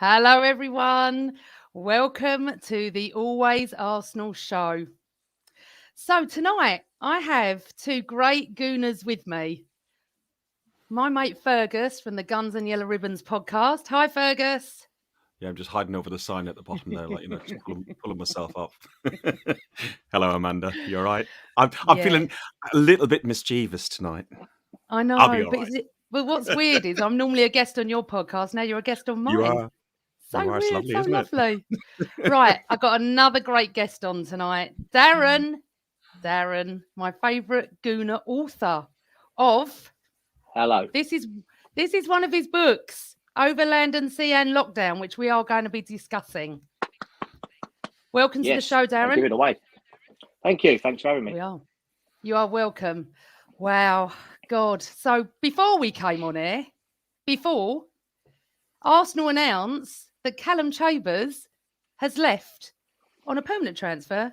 Hello, everyone. Welcome to the Always Arsenal show. So tonight I have two great gooners with me. My mate Fergus from the Guns and Yellow Ribbons podcast. Hi, Fergus. Yeah, I'm just hiding over the sign at the bottom there, like, just pulling myself up. Hello, Amanda. You all right? I'm feeling a little bit mischievous tonight. I know, I'll be all but right. but what's weird is I'm normally a guest on your podcast. Now you're a guest on mine. You are. So you are. weird, It's lovely, so isn't lovely. Right, I got another great guest on tonight, Darren. Darren, my favourite gooner author of. Hello. This is one of his books, Overland and Sea and Lockdown, which we are going to be discussing. Welcome to the show, Darren. Give it away. Thank you. Thanks for having me. We are. You are welcome. Wow, God. So before we came on air, Arsenal announced that Callum Chambers has left on a permanent transfer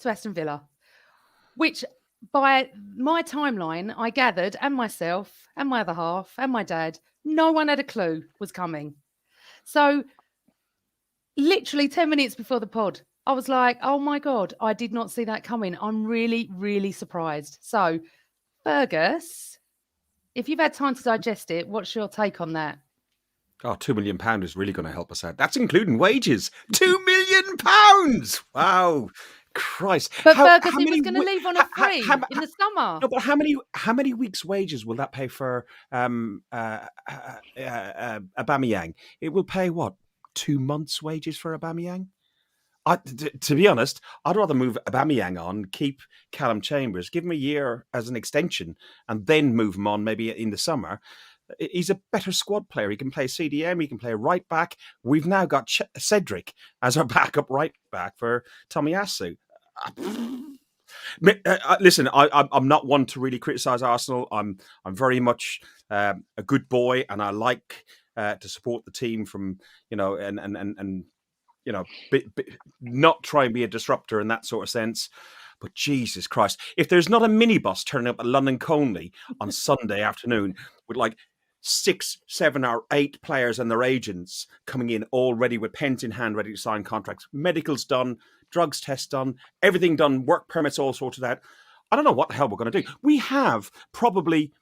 to Aston Villa, which by my timeline, I gathered, and myself and my other half and my dad, no one had a clue was coming. So literally 10 minutes before the pod, I was like, oh my God, I did not see that coming. I'm really, really surprised. So Fergus, if you've had time to digest it, what's your take on that? Oh, £2 million is really going to help us out. That's including wages. £2 million! Wow. Christ. But Fergus, he was going to leave on a free in the summer. No, but how many weeks' wages will that pay for Aubameyang? It will pay, what, 2 months' wages for Aubameyang? To be honest, I'd rather move Aubameyang on, keep Callum Chambers, give him a year as an extension, and then move him on maybe in the summer. He's a better squad player. He can play CDM. He can play right back. We've now got Cedric as our backup right back for Tomiyasu. Listen, I'm not one to really criticise Arsenal. I'm very much a good boy, and I like to support the team from and not try and be a disruptor in that sort of sense. But Jesus Christ, if there's not a minibus turning up at London Colney on Sunday afternoon with like 6, 7 or 8 players and their agents coming in all ready with pens in hand, ready to sign contracts, medicals done, drugs tests done, everything done, work permits all sorted out, I don't know what the hell we're going to do. We have probably,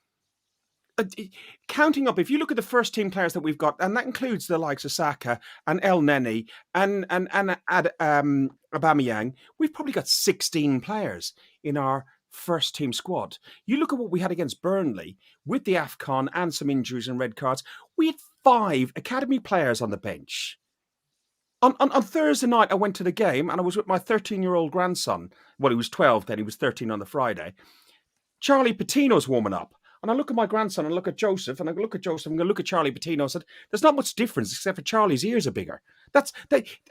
counting up, if you look at the first team players that we've got, and that includes the likes of Saka and El Neni and Aubameyang, we've probably got 16 players in our first team squad. You look at what we had against Burnley with the AFCON and some injuries and red cards. We had 5 academy players on the bench. On Thursday night, I went to the game and I was with my 13-year-old grandson. Well, he was 12 then. He was 13 on the Friday. Charlie Patino's warming up. And I look at my grandson and I look at Joseph and I look at Joseph and I look at Charlie Patino and said, there's not much difference except for Charlie's ears are bigger.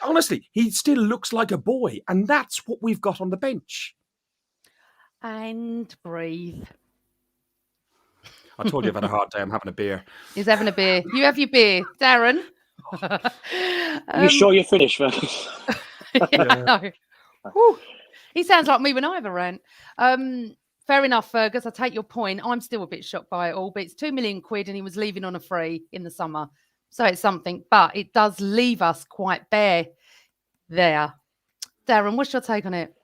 Honestly, he still looks like a boy. And that's what we've got on the bench. And breathe. I told you I've had a hard day. I'm having a beer. He's having a beer. You have your beer, Darren. You sure you're finished, Fergus? Yeah. He sounds like me when I have a rant. Fair enough, Fergus. I take your point. I'm still a bit shocked by it all, but it's £2 million and he was leaving on a free in the summer. So it's something, but it does leave us quite bare there. Darren, what's your take on it?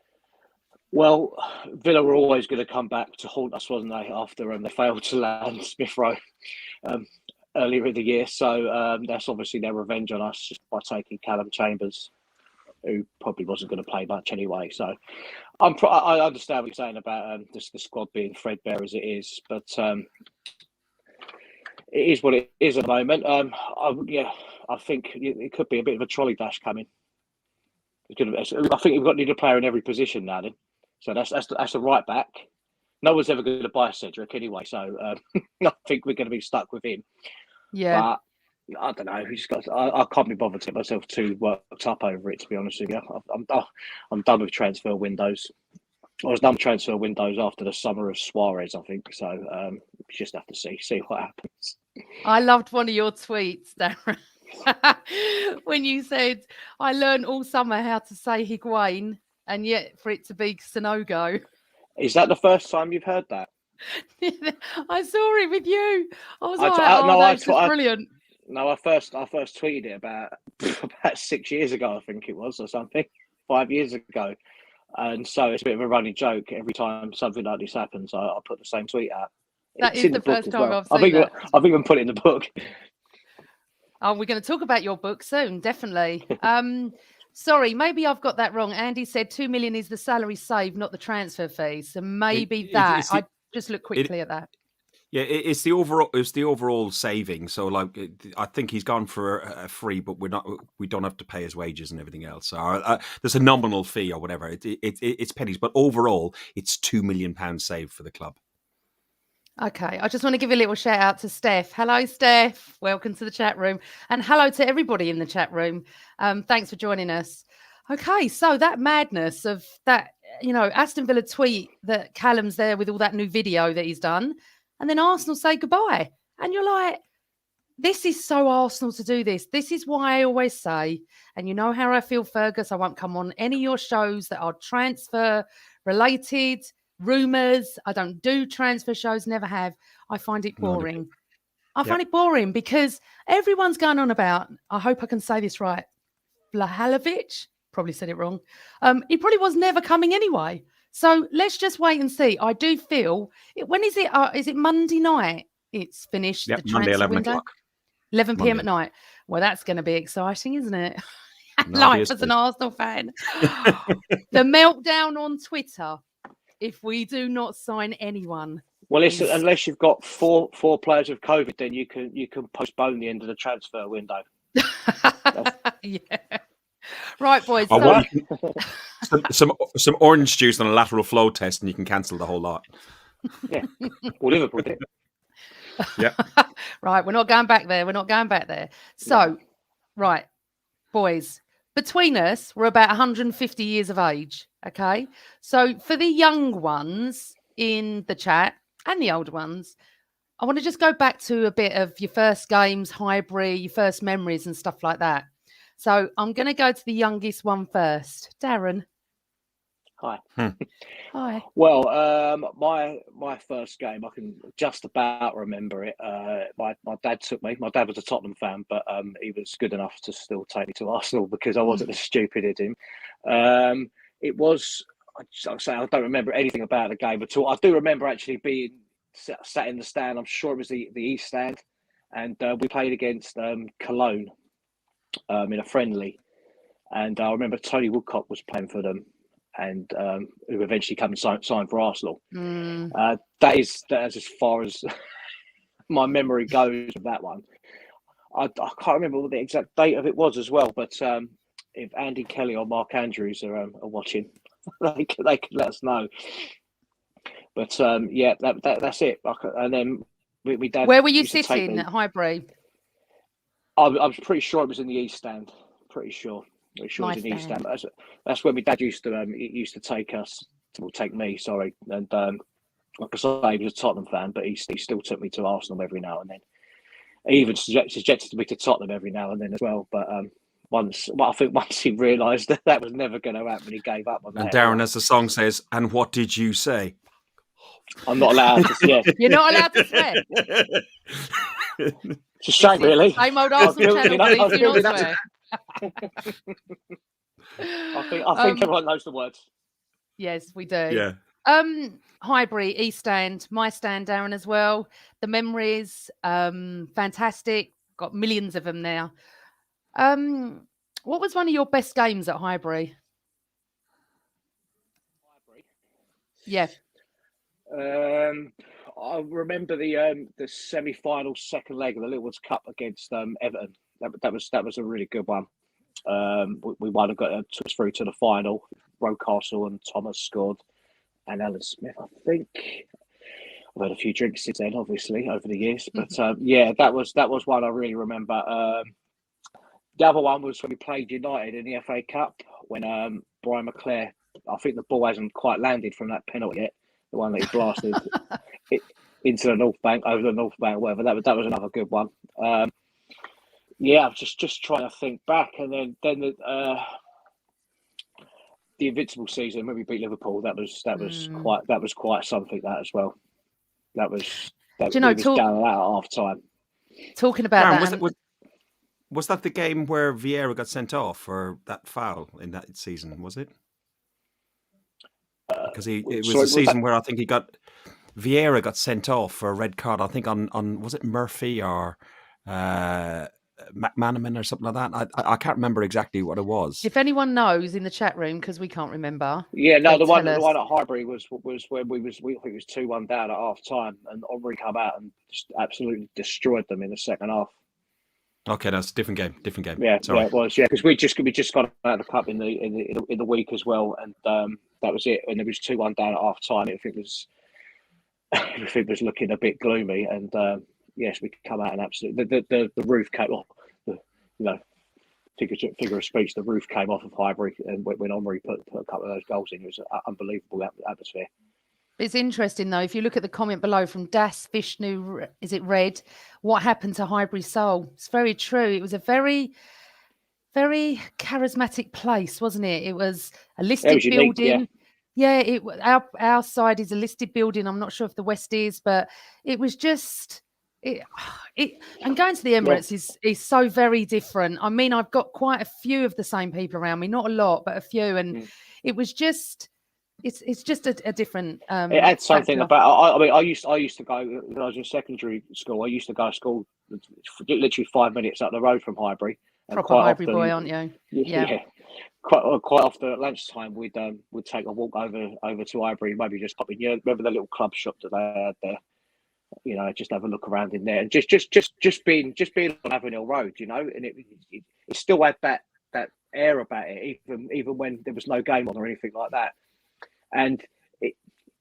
Well, Villa were always going to come back to haunt us, wasn't they, after they failed to land Smith Rowe earlier in the year. So that's obviously their revenge on us just by taking Callum Chambers, who probably wasn't going to play much anyway. So I understand what you're saying about the squad being threadbare as it is, but it is what it is at the moment. I think it could be a bit of a trolley dash coming. I think we've got to need a player in every position now then. So that's the right back. No one's ever going to buy Cedric anyway, so I think we're going to be stuck with him. Yeah. But I don't know. I can't be bothered to get myself too worked up over it, to be honest with you. I'm done with transfer windows. I was done with transfer windows after the summer of Suarez, I think. So we just have to see what happens. I loved one of your tweets, Darren. When you said, I learned all summer how to say Higuain, and yet for it to be Sonogo. Is that the first time you've heard that? I saw it with you. I was that's just brilliant. No, I first tweeted it about 6 years ago, I think it was, or something, 5 years ago. And so it's a bit of a running joke. Every time something like this happens, I put the same tweet out. That is the first time I've seen that. I've even put it in the book. Oh, we're going to talk about your book soon, definitely. Sorry, maybe I've got that wrong. Andy said 2 million is the salary saved, not the transfer fees. So maybe I just look quickly at that. Yeah, it's the overall saving. So, like, I think he's gone for a free, but we don't have to pay his wages and everything else. So there's a nominal fee or whatever. It's pennies, but overall, it's £2 million saved for the club. Okay, I just want to give a little shout out to Steph. Hello, Steph. Welcome to the chat room. And hello to everybody in the chat room. Thanks for joining us. Okay, so that madness of that, Aston Villa tweet that Callum's there with all that new video that he's done. And then Arsenal say goodbye. And you're like, this is so Arsenal to do this. This is why I always say, and you know how I feel, Fergus, I won't come on any of your shows that are transfer related, rumours. I don't do transfer shows, never have. I find it boring. I find it boring because everyone's going on about, I hope I can say this right, Vlahovic. Probably said it wrong. He probably was never coming anyway. So let's just wait and see. I do feel, when is it? Is it Monday night? It's finished. Yep, the Monday, 11 window? o'clock. 11 p.m. at night. Well, that's going to be exciting, isn't it? Life as an Arsenal fan. The meltdown on Twitter if we do not sign anyone. Well, listen, unless you've got four players with COVID, then you can postpone the end of the transfer window. Yeah. Right, boys. Some orange juice on a lateral flow test, and you can cancel the whole lot. Yeah, or Liverpool did. Yeah. Right, we're not going back there. So, right, boys, between us, we're about 150 years of age. Okay, so for the young ones in the chat and the older ones, I want to just go back to a bit of your first games, Highbury, your first memories, and stuff like that. So I'm going to go to the youngest one first. Darren. Hi. Hi. Well, my first game, I can just about remember it. My dad took me. My dad was a Tottenham fan, but he was good enough to still take me to Arsenal because I wasn't as stupid as him. It was, I don't remember anything about the game at all. I do remember actually being sat in the stand. I'm sure it was the East stand, and we played against Cologne. In a friendly, and I remember Tony Woodcock was playing for them, and who eventually came and signed for Arsenal. That is as far as my memory goes of that one. I can't remember what the exact date of it was as well, but if Andy Kelly or Mark Andrews are watching, they can let us know. But yeah, that's it. And then we dad. Where were you sitting at Highbury? I was pretty sure it was in the East stand. Pretty sure it was in the East stand. That's where my dad used to take us. Well, take me, sorry. And like I say, he was a Tottenham fan, but he still took me to Arsenal every now and then. He even suggested me to Tottenham every now and then as well. But once he realised that was never going to happen, he gave up on that. And Darren, as the song says, and what did you say? I'm not allowed to swear. You're not allowed to swear. It's a shame, really. Same old Arsenal channel, please do not swear. I think everyone knows the words. Yes, we do. Yeah. Highbury, East Stand, my stand, Darren, as well. The memories, fantastic. Got millions of them now. What was one of your best games at Highbury? Yeah. I remember the semi-final second leg of the Littlewoods Cup against Everton. That was a really good one. We might have got took us through to the final. Rocastle and Thomas scored, and Alan Smith, I think. I've had a few drinks since then, obviously, over the years. But yeah, that was one I really remember. The other one was when we played United in the FA Cup when Brian McClare, I think the ball hasn't quite landed from that penalty yet. The one that he blasted into the North Bank, over the North Bank, whatever. That was another good one. Yeah, I'm just trying to think back, and then the invincible season when we beat Liverpool. That was quite something, that as well. That was Do you we know, was down and out at half time. talking about Darren, that, was that the game where Vieira got sent off for that foul in that season? Was it? Because it was a season where I think Vieira got sent off for a red card. I think on was it Murphy or McManaman or something like that. I can't remember exactly what it was. if anyone knows in the chat room, because we can't remember. Yeah, no, the one tell us. at Highbury was when I think it was 2-1 down at half time, and Henry come out and just absolutely destroyed them in the second half. Okay, that's a different game. Yeah, Sorry. yeah, it was. Yeah, because we just got out of the cup in the week as well, and that was it. And it was 2-1 down at half time. If it was looking a bit gloomy, and yes, we come out and absolutely the roof came off. Figure of speech, the roof came off of Highbury, and when Henry put a couple of those goals in, it was an unbelievable atmosphere. It's interesting though, if you look at the comment below from Das Vishnu, is it Red? What happened to Highbury Soul? It's very true. It was a very, very charismatic place, wasn't it? It was a listed building. Yeah, our side is a listed building. I'm not sure if the West is, but it was just and going to the Emirates is so very different. I mean, I've got quite a few of the same people around me, not a lot, but a few, and it was just. It's just a different. It had something factor. About. I mean, I used to go when I was in secondary school. I used to go to school literally 5 minutes up the road from Highbury. And proper Highbury boy, aren't you? Yeah. Quite often at lunchtime, we'd take a walk over to Highbury, maybe just pop in. You know, remember the little club shop that they had there? You know, just have a look around in there, and just being on Avenel Road, you know, and it still had that air about it, even when there was no game on or anything like that. And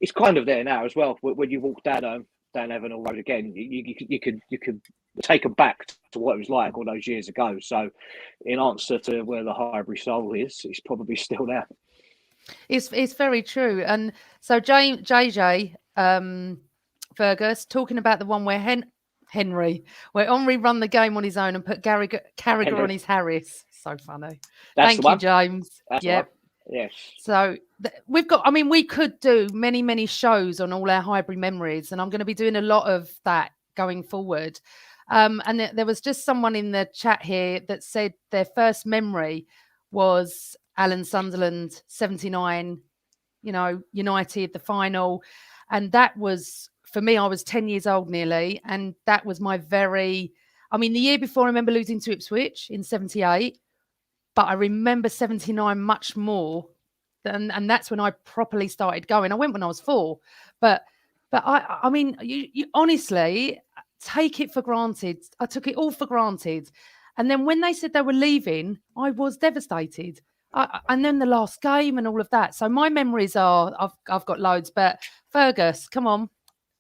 it's kind of there now as well. When you walk down Avenel Road again, you could take them back to what it was like all those years ago. So, in answer to where the Highbury Soul is, it's probably still there. It's very true. And so JJ Fergus talking about the one where Henry run the game on his own and put Carragher on his Harris. So funny. Thank you, James. Yep. Yes. So we've got, I mean, we could do many shows on all our Highbury memories, and I'm going to be doing a lot of that going forward. And there was just someone in the chat here that said their first memory was Alan Sunderland 79, you know, United, the final. And that was, for me, I was 10 years old nearly. And that was the year before I remember losing to Ipswich in 78. But I remember 79 much more, and that's when I properly started going. I went when I was 4, but I mean, you honestly take it for granted. I took it all for granted, and then when they said they were leaving, I was devastated. And then the last game and all of that. So my memories are, I've got loads. But Fergus, come on,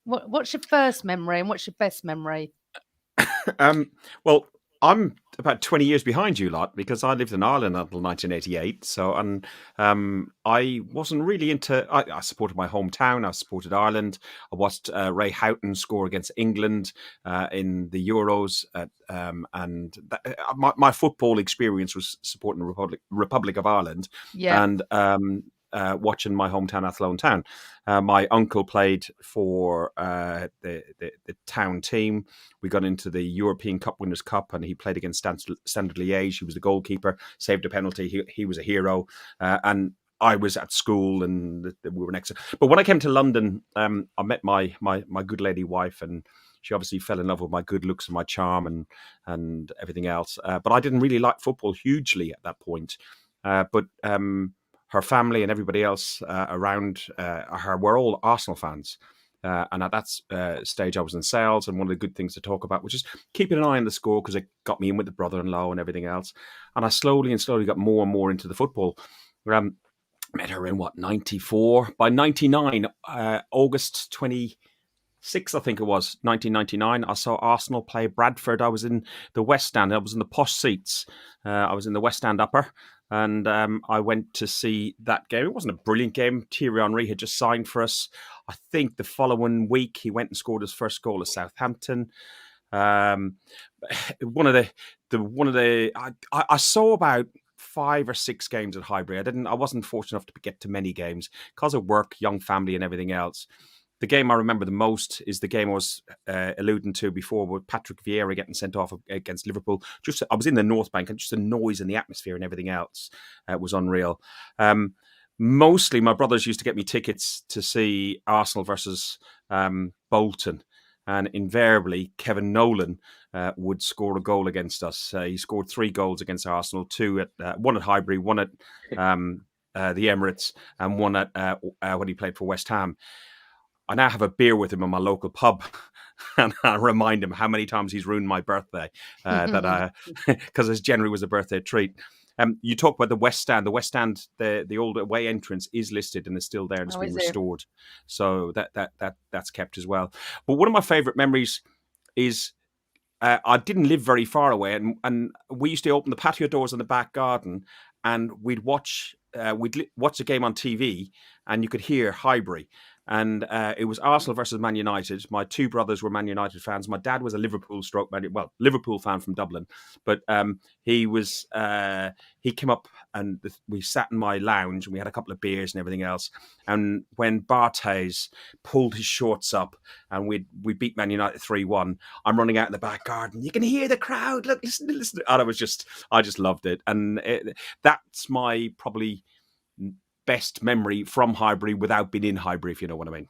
what's your first memory and what's your best memory? Well, I'm about 20 years behind you lot because I lived in Ireland until 1988. So, and I wasn't really into. I supported my hometown. I supported Ireland. I watched Ray Houghton score against England in the Euros, and my football experience was supporting the Republic of Ireland. Yeah. And watching my hometown, Athlone Town. My uncle played for the town team. We got into the European Cup Winners' Cup, and he played against Standard Liège. He was the goalkeeper, saved a penalty. He was a hero, and I was at school, and we were next. But when I came to London, I met my good lady wife, and she obviously fell in love with my good looks and my charm and everything else. But I didn't really like football hugely at that point. But her family and everybody else around her were all Arsenal fans. And at that stage, I was in sales. And one of the good things to talk about was just keeping an eye on the score because it got me in with the brother-in-law and everything else. And I slowly got more and more into the football. Met her in, 94? By 99, August 26th, I think it was, 1999, I saw Arsenal play Bradford. I was in the West Stand. I was in the posh seats. I was in the West Stand upper. And I went to see that game. It wasn't a brilliant game. Thierry Henry had just signed for us. I think the following week, he went and scored his first goal at Southampton. One of the I saw about 5 or 6 games at Highbury. I wasn't fortunate enough to get to many games because of work, young family, and everything else. The game I remember the most is the game I was alluding to before, with Patrick Vieira getting sent off against Liverpool. I was in the North Bank, and just the noise and the atmosphere and everything else was unreal. Mostly, my brothers used to get me tickets to see Arsenal versus Bolton, and invariably Kevin Nolan would score a goal against us. He scored 3 goals against Arsenal, 2 at one at Highbury, 1 at the Emirates, and 1 at when he played for West Ham. I now have a beer with him in my local pub, and I remind him how many times he's ruined my birthday, because it generally was a birthday treat. You talk about the West Stand. The West Stand, the old away entrance is listed and is still there, and it's been restored. So that's kept as well. But one of my favourite memories is I didn't live very far away, and we used to open the patio doors in the back garden, and we'd watch the game on TV, and you could hear Highbury. And it was Arsenal versus Man United. My 2 brothers were Man United fans. My dad was a Liverpool fan from Dublin. But he came up, and we sat in my lounge, and we had a couple of beers and everything else. And when Barthez pulled his shorts up and we beat Man United 3-1, I'm running out in the back garden. You can hear the crowd. Look, listen. And I just loved it. And that's my probably best memory from Highbury without being in Highbury, if you know what I mean.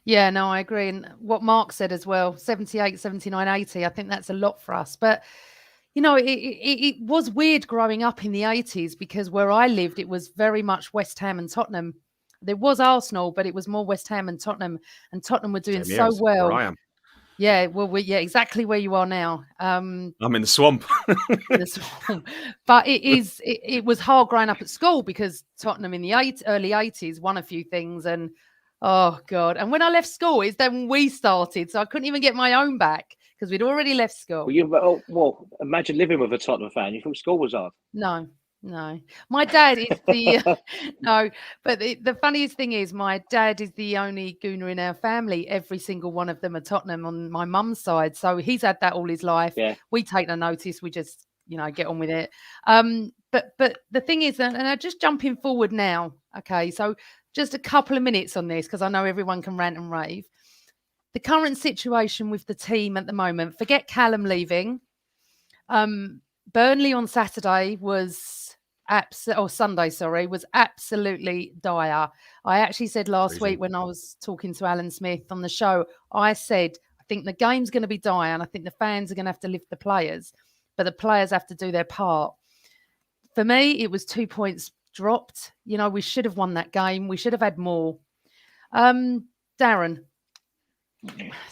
Yeah, no, I agree. And what Mark said as well, 78, 79, 80, I think that's a lot for us. But, you know, it was weird growing up in the 80s, because where I lived, it was very much West Ham and Tottenham. There was Arsenal, but it was more West Ham and Tottenham were doing so well. Where I am. Yeah, well, exactly where you are now. I'm in the swamp. But it was hard growing up at school, because Tottenham in the early 80s won a few things, and oh God. And when I left school, it's then we started, so I couldn't even get my own back because we'd already left school. Well, imagine living with a Tottenham fan. You thought school was hard? No. My dad is the no, but the funniest thing is my dad is the only Gooner in our family. Every single one of them are Tottenham on my mum's side, so he's had that all his life. Yeah. We take no notice. We just get on with it. But the thing is, and I'm just jumping forward now. Okay, so just a couple of minutes on this, because I know everyone can rant and rave. The current situation with the team at the moment. Forget Callum leaving. Burnley on Saturday was Sunday, was absolutely dire. I actually said last week when I was talking to Alan Smith on the show, I said, I think the game's going to be dire, and I think the fans are going to have to lift the players, but the players have to do their part. For me, it was 2 points dropped. We should have won that game. We should have had more. Darren,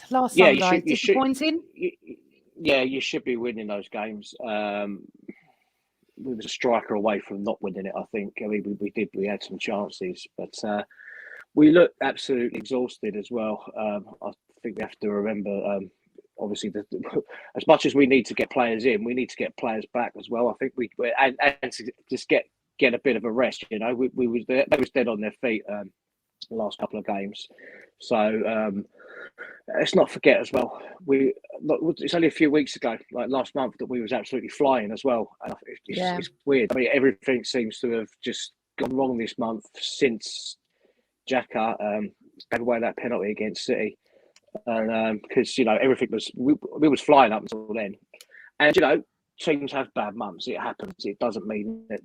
last Sunday, disappointing? You should be winning those games. We was a striker away from not winning it, I think. I mean, we had some chances, but we looked absolutely exhausted as well. I think we have to remember, obviously, as much as we need to get players in, we need to get players back as well. I think and to just get a bit of a rest. They was dead on their feet the last couple of games. So let's not forget as well. It's only a few weeks ago, like last month, that we was absolutely flying as well. And it's weird. I mean, everything seems to have just gone wrong this month since Xhaka gave away that penalty against City, and because everything was we was flying up until then, and teams have bad months. It happens. It doesn't mean that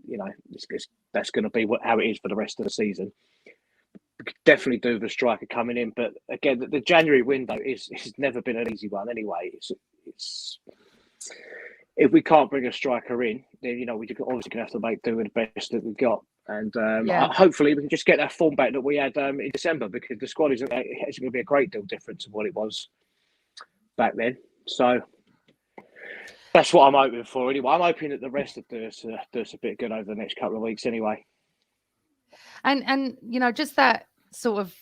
that's going to be how it is for the rest of the season. We could definitely do with a striker coming in, but again, the January window has never been an easy one. Anyway, it's if we can't bring a striker in, then we're obviously going to have to make do with the best that we've got, and hopefully we can just get that form back that we had in December, because the squad isn't going to be a great deal different to what it was back then. So that's what I'm hoping for. Anyway, I'm hoping that the rest of do us a bit good over the next couple of weeks. Anyway, and just that sort of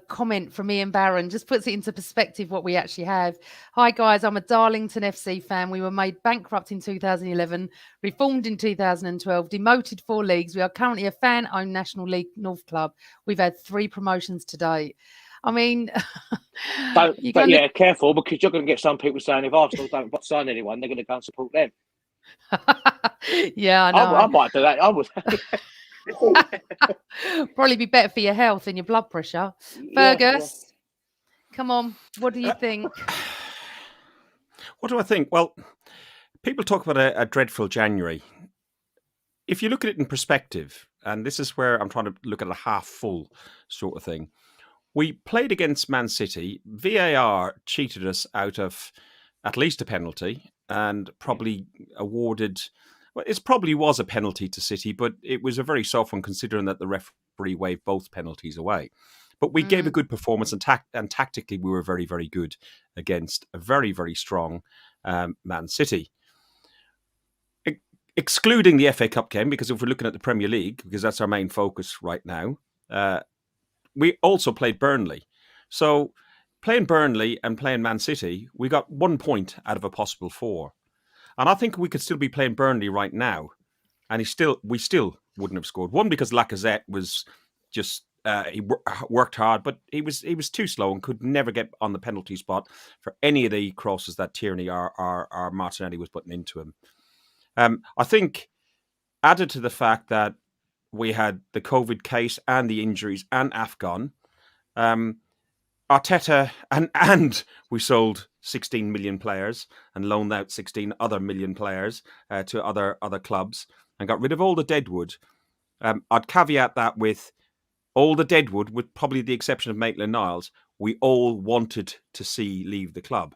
comment from Ian Barron just puts it into perspective what we actually have. Hi guys, I'm a Darlington FC fan. We were made bankrupt in 2011, reformed in 2012, demoted 4 leagues. We are currently a fan-owned National League North club. We've had 3 promotions to date. I mean, careful, because you're going to get some people saying if Arsenal don't sign anyone, they're going to go and support them. Yeah, I know. I might do that. I would. Probably be better for your health and your blood pressure. Fergus, come on. What do you think? What do I think? Well, people talk about a dreadful January. If you look at it in perspective, and this is where I'm trying to look at a half full sort of thing. We played against Man City. VAR cheated us out of at least a penalty and probably awarded... Well, it probably was a penalty to City, but it was a very soft one considering that the referee waved both penalties away. But we gave a good performance, and tactically we were very, very good against a very, very strong Man City. Excluding the FA Cup game, because if we're looking at the Premier League, because that's our main focus right now, we also played Burnley. So playing Burnley and playing Man City, we got 1 point out of a possible 4. And I think we could still be playing Burnley right now, and we still wouldn't have scored. One, because Lacazette was just he worked hard, but he was too slow and could never get on the penalty spot for any of the crosses that Tierney or Martinelli was putting into him. I think, added to the fact that we had the COVID case and the injuries and AFCON, Arteta and we sold 16 million players and loaned out 16 other million players to other clubs and got rid of all the deadwood. I'd caveat that with all the deadwood, with probably the exception of Maitland-Niles, we all wanted to see leave the club.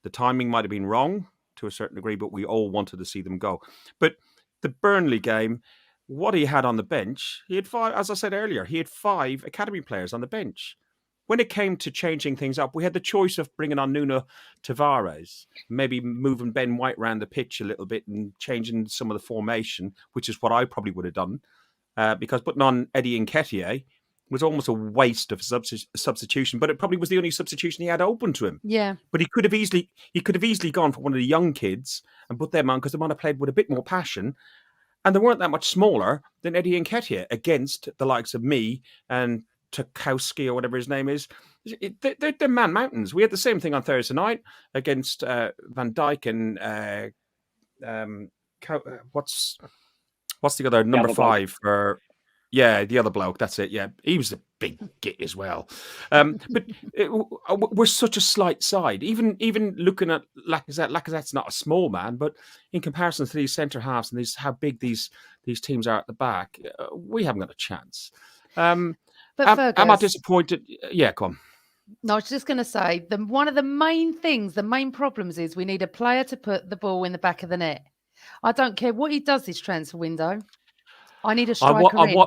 The timing might have been wrong to a certain degree, but we all wanted to see them go. But the Burnley game, what he had on the bench, he had 5, as I said earlier, he had 5 academy players on the bench. When it came to changing things up, we had the choice of bringing on Nuno Tavares, maybe moving Ben White around the pitch a little bit and changing some of the formation, which is what I probably would have done, because putting on Eddie Nketiah was almost a waste of substitution, but it probably was the only substitution he had open to him. Yeah. But he could have easily gone for one of the young kids and put them on, because they might have played with a bit more passion. And they weren't that much smaller than Eddie Nketiah against the likes of me and Tarkowski or whatever his name is. They're man mountains. We had the same thing on Thursday night against Van Dijk and what's the other number 5 for? Yeah, the other bloke. That's it. Yeah, he was a big git as well. But we're such a slight side. Even looking at Lacazette, Lacazette's not a small man, but in comparison to these centre halves and how big these teams are at the back, we haven't got a chance. But Fergus, am I disappointed? Yeah, come on. No, I was just going to say, one of the main problems is we need a player to put the ball in the back of the net. I don't care what he does this transfer window. I need a striker in.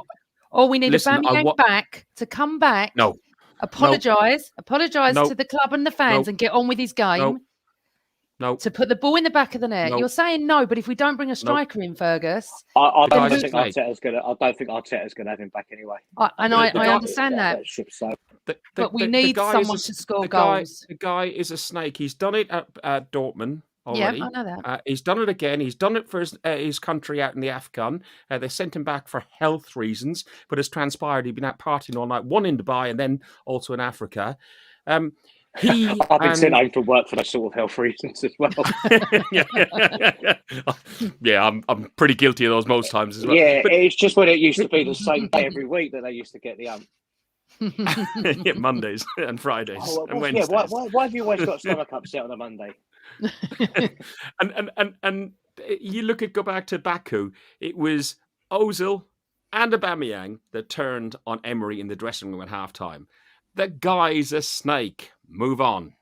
Or we need Aubameyang back to come back. No. Apologise to the club and the fans and get on with his game. No. To put the ball in the back of the net. You're saying no, but if we don't bring a striker in, Fergus, I don't think Arteta's going to have him back anyway. I understand that. But we need someone to score goals. The guy is a snake. He's done it at Dortmund already. Yeah, I know that. He's done it again. He's done it for his country out in the AFCON. They sent him back for health reasons, but as transpired, he'd been out partying all night, one in Dubai and then also in Africa. I've been sent home for work for those sort of health reasons as well. Yeah, I'm pretty guilty of those most times as well. Yeah, but it's just when it used to be the same day every week that they used to get the yeah, Mondays and Fridays and Wednesdays. Yeah, why have you always got stomach upset on a Monday? and you go back to Baku, it was Ozil and Aubameyang that turned on Emery in the dressing room at halftime. The guy's a snake. Move on.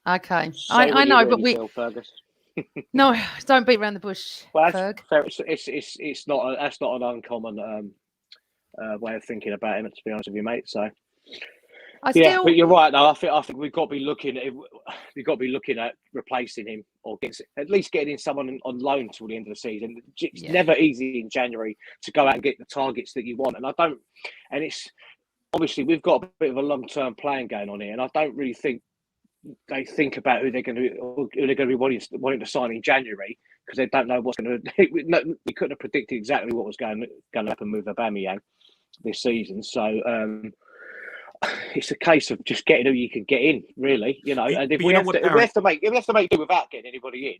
Okay, I know, but Fergus. No, don't beat around the bush. Well, Ferg. It's not that's not an uncommon way of thinking about him, to be honest with you, mate. So. But you're right. Though I think we've got to be looking at replacing him, or at least getting in someone on loan till the end of the season. It's never easy in January to go out and get the targets that you want, and it's obviously we've got a bit of a long-term plan going on here, and I don't really think they think about who they're going to be wanting to sign in January, because they don't know what's going to. We couldn't have predicted exactly what was going to happen with Aubameyang this season, so. it's a case of just getting who you can get in, really. You know, and if we have to make do without getting anybody in,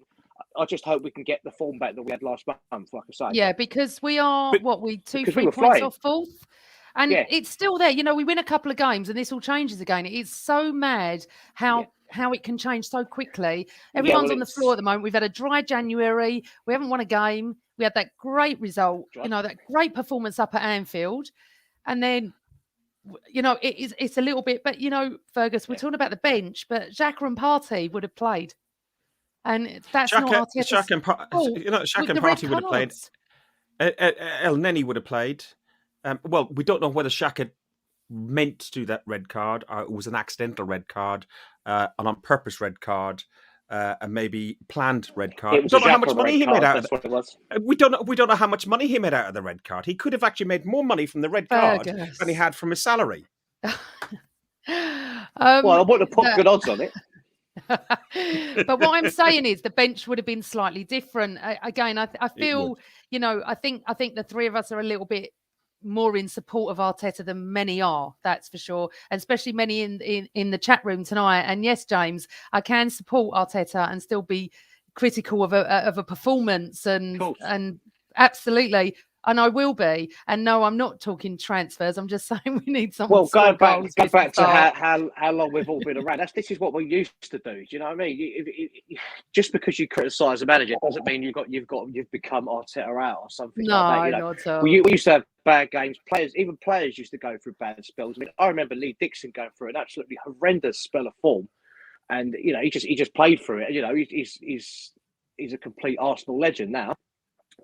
I just hope we can get the form back that we had last month. Like I say, yeah, because we are 2-3 points off fourth, and it's still there. You know, we win a couple of games, and this all changes again. It's so mad how it can change so quickly. Everyone's on the floor at the moment. We've had a dry January. We haven't won a game. We had that great result. You know, that great performance up at Anfield, and then, you know, it's a little bit. But you know, Fergus, we're talking about the bench, but Xhaka and Partey would have played. And that's not Arteta's Shaq and Partey would have played. El Neni would have played. Well, we don't know whether Shaq had meant to do that red card, or it was an accidental red card, an on-purpose red card, and maybe planned red card. We don't know how much money he made out of it. We don't know how much money he made out of the red card. He could have actually made more money from the red card than he had from his salary. Well, I wouldn't have put good odds on it. But what I'm saying is the bench would have been slightly different. Again, I feel, you know, I think the three of us are a little bit more in support of Arteta than many are. That's for sure, and especially many in the chat room tonight. And yes, James, I can support Arteta and still be critical of a performance, and absolutely. And I will be. And no, I'm not talking transfers. I'm just saying we need someone. Well, go back to how long we've all been around. This is what we used to do. Do you know what I mean? Just because you criticise a manager doesn't mean you've become Arteta out or something like that. No, not at all. We used to have bad games. Players used to go through bad spells. I mean, I remember Lee Dixon going through an absolutely horrendous spell of form, and you know he just played through it. You know, he's a complete Arsenal legend now,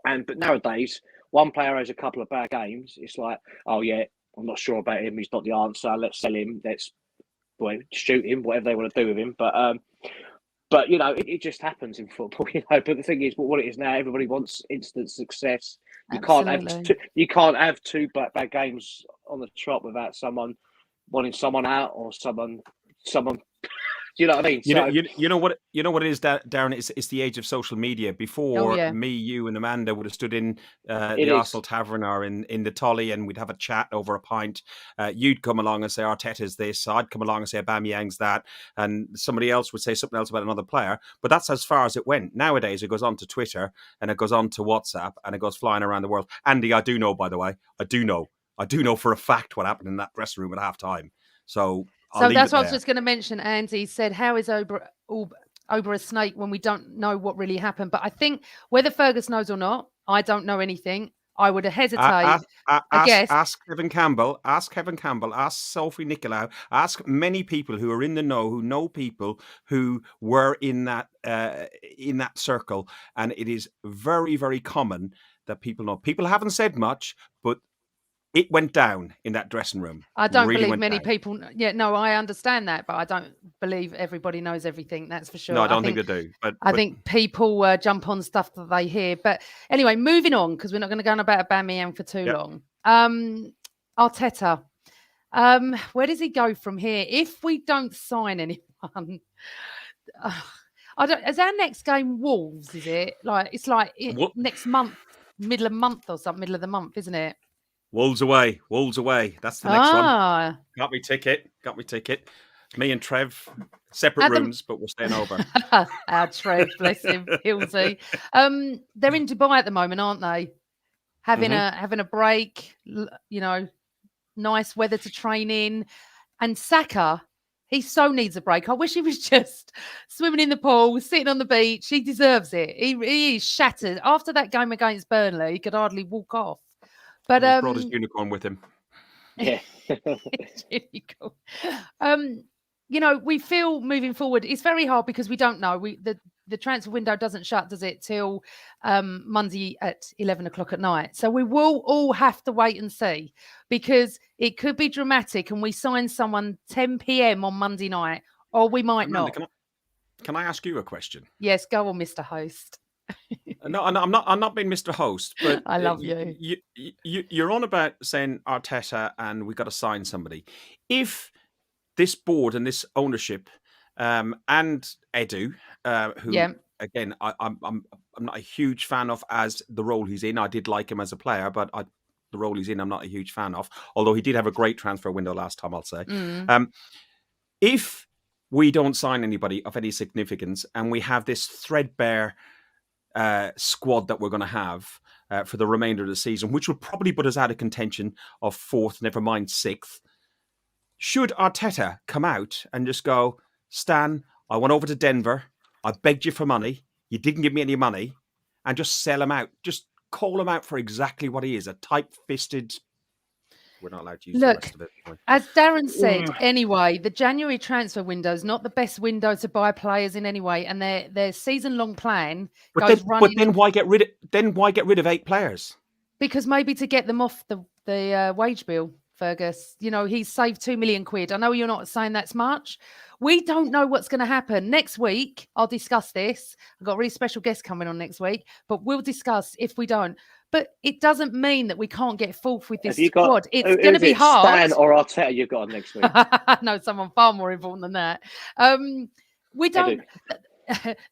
but nowadays, one player has a couple of bad games. It's like, oh yeah, I'm not sure about him. He's not the answer. Let's sell him. Let's shoot him. Whatever they want to do with him. But you know, it just happens in football. You know. But the thing is, what it is now, everybody wants instant success. You can't have two bad games on the trot without someone wanting someone out or someone. You know what I mean? You know what it is, Darren. It's the age of social media. Before me, you, and Amanda would have stood in the Arsenal Tavern or in the Tully, and we'd have a chat over a pint. You'd come along and say Arteta's this. I'd come along and say Aubameyang's that, and somebody else would say something else about another player. But that's as far as it went. Nowadays, it goes on to Twitter and it goes on to WhatsApp and it goes flying around the world. Andy, I do know, by the way, I do know for a fact what happened in that dressing room at halftime. So that's what I was just going to mention. Andy said, how is Ober a snake when we don't know what really happened? But I think whether Fergus knows or not, I don't know anything. I would hesitate. Ask Kevin Campbell. Ask Sophie Nicolau. Ask many people who are in the know, who know people who were in that circle. And it is very, very common that people know. People haven't said much, but it went down in that dressing room. I don't believe many people. Yeah, no, I understand that, but I don't believe everybody knows everything. That's for sure. No, I don't think they do. But I think people jump on stuff that they hear. But anyway, moving on, because we're not going to go on about Aubameyang for too long. Arteta, where does he go from here? If we don't sign anyone, is our next game Wolves? Is it it's next month, middle of the month, isn't it? Wolves away. That's the next one. Got me ticket. Me and Trev, separate rooms, but we're staying over. Our Trev, bless him, Hilsey. They're in Dubai at the moment, aren't they? Having a break, you know, nice weather to train in. And Saka, he so needs a break. I wish he was just swimming in the pool, sitting on the beach. He deserves it. He is shattered. After that game against Burnley, he could hardly walk off. But he brought his unicorn with him. Yeah. It's really cool. You know, we feel moving forward, it's very hard because we don't know. The transfer window doesn't shut, does it, till Monday at 11 o'clock at night. So we will all have to wait and see, because it could be dramatic and we sign someone 10 p.m. on Monday night, or we might not. Can I ask you a question? Yes, go on, Mr. Host. No, I'm not being Mr. Host, but I love you. You're on about saying Arteta and we got to sign somebody. If this board and this ownership and Edu, who again I'm not a huge fan of as the role he's in. I did like him as a player, but the role he's in, I'm not a huge fan of. Although he did have a great transfer window last time, I'll say. If we don't sign anybody of any significance and we have this threadbare squad that we're going to have for the remainder of the season, which would probably put us out of contention of 4th, never mind 6th, should Arteta come out and just go, Stan, I went over to Denver, I begged you for money, you didn't give me any money, and just sell him out, just call him out for exactly what he is, a tight-fisted... We're not allowed to use the rest of it. As Darren said, anyway, the January transfer window is not the best window to buy players in any way, and their season-long plan goes running. But then why get rid of 8 players? Because maybe to get them off the wage bill, Fergus. You know, he's saved £2 million. I know you're not saying that's much. We don't know what's going to happen. Next week, I'll discuss this. I've got a really special guest coming on next week, but we'll discuss if we don't. But it doesn't mean that we can't get 4th with this squad. It's going to be hard. Stan or Arteta you've got on next week? No, someone far more important than that. We don't.